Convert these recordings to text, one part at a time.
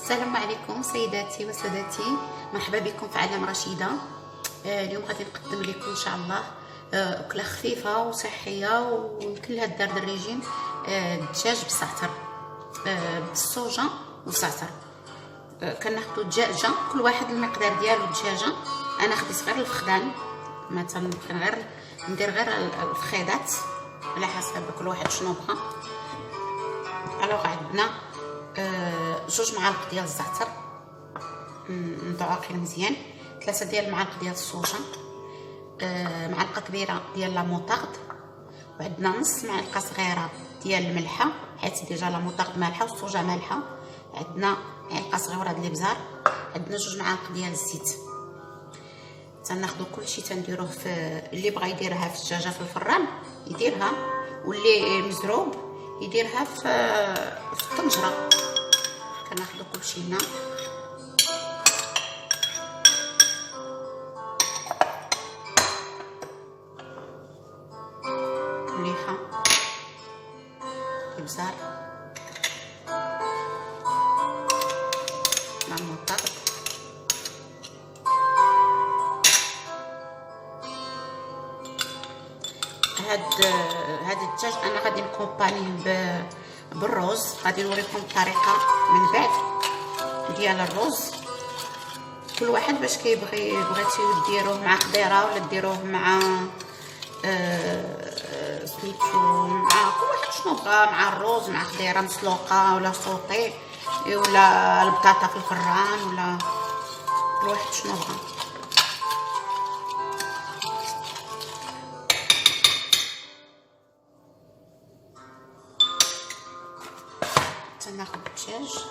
السلام عليكم سيداتي وسادتي، مرحبا بكم في عالم رشيدة. اليوم غادي نقدم لكم ان شاء الله اكله خفيفه وصحيه وكلها دار الريجيم. الدجاج بالزعتر، بالصوجه والزعتر. كناخذوا دجاجه، كل واحد المقدار ديالو الدجاجه. انا خديت غير الفخدان، مثلا ممكن غير ندير غير الفخيدات على حسب كل واحد شنو بغى. الوغ عندنا 2 معالق ديال الزعتر مدعوقين مزيان، 3 ديال المعالق ديال الصوجه، معلقه كبيره ديال لا موطارد، وعندنا نص معلقه صغيره ديال الملحه حيت ديجا لا موطارد مالحه والصوجه مالحه. عندنا معلقه صغيره ديال الابزار، عندنا 2 معالق ديال الزيت. تناخذوا كلشي تنديروه في اللي بغى يديرها في الدجاجه في الفران يديرها، واللي مزروب يديرها في الطنجره. كناخذوا كلشي هنا مليحه، الابزار مع المطرب. هاد الدجاج انا غادي نكومبانيه بالرز. غادي نوريكم الطريقه من بعد ديال الرز، كل واحد باش بغيتيو ديروه مع خضيره ولا ديروه مع سميتو، مع كل واحد شنو بغا، مع الرز مع خضيره مسلوقه ولا صوطي ولا البطاطا في الفران، ولا كل واحد شنو بغا. تناخذ الدجاج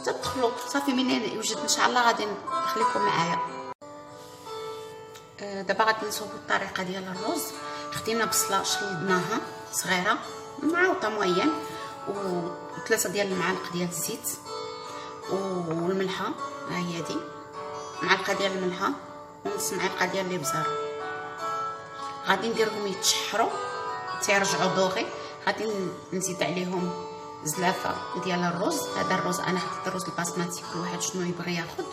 تدخلوا صافي. منين يوجد ان شاء الله غادي نخليكم معايا. دابا غادي نصوبوا الطريقه ديال الرز. خدينا بصله شلضناها صغيره مع طموين، و3 ديال المعالق ديال الزيت، والملحه ها هي دي، معلقه ديال الملحه ونص معلقه ديال الابزار. غادي نديرهم يتشحروا تيرجعوا دوغي. غادي نزيد عليهم زلافه ديال الرز. هذا الرز انا خديت الرز الباسماتي، كل واحد شنو يبغي ياخذ.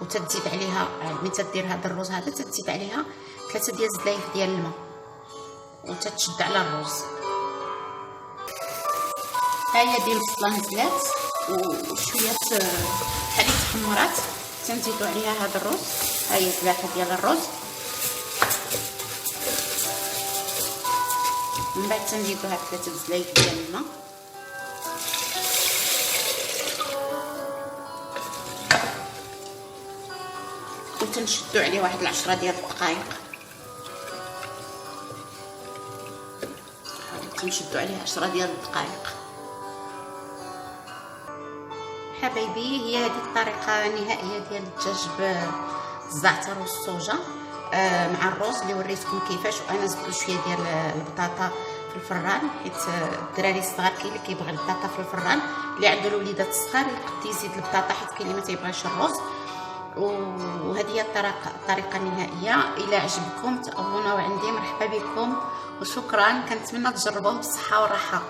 وتزيد عليها ملي تدير هذا الرز هذا تزيد عليها 3 ديال الزلايف ديال الماء وتتشد على الرز. ها هي ديال البصله نزلات وشويه حليب تحمرات، تنزيدوا عليها هذا الرز. ها هي زلافه ديال الرز. من بعد تنزيدوا هاد 3 الزلايف ديال الماء، وتنشدوا عليه واحد 10 ديال الدقائق. تنشدوا عليه 10 ديال الدقائق. حبايبي هي هذه الطريقه النهائيه ديال الدجاج بالزعتر والصوجه مع الرز اللي وريتكم كيفاش. وانا زدت شويه ديال البطاطا في الفران، حيت الدراري الصغار كاين اللي كيبغي البطاطا في الفران، اللي عنده الوليدات الصغار يقد يزيد البطاطا حيت كاين اللي ما تيبغيش الرز. وهذه هي الطريقه النهائيه. الى عجبكم تابوناو عندي. مرحبا بكم وشكرا، كنتمنى تجربوه بالصحه والراحه.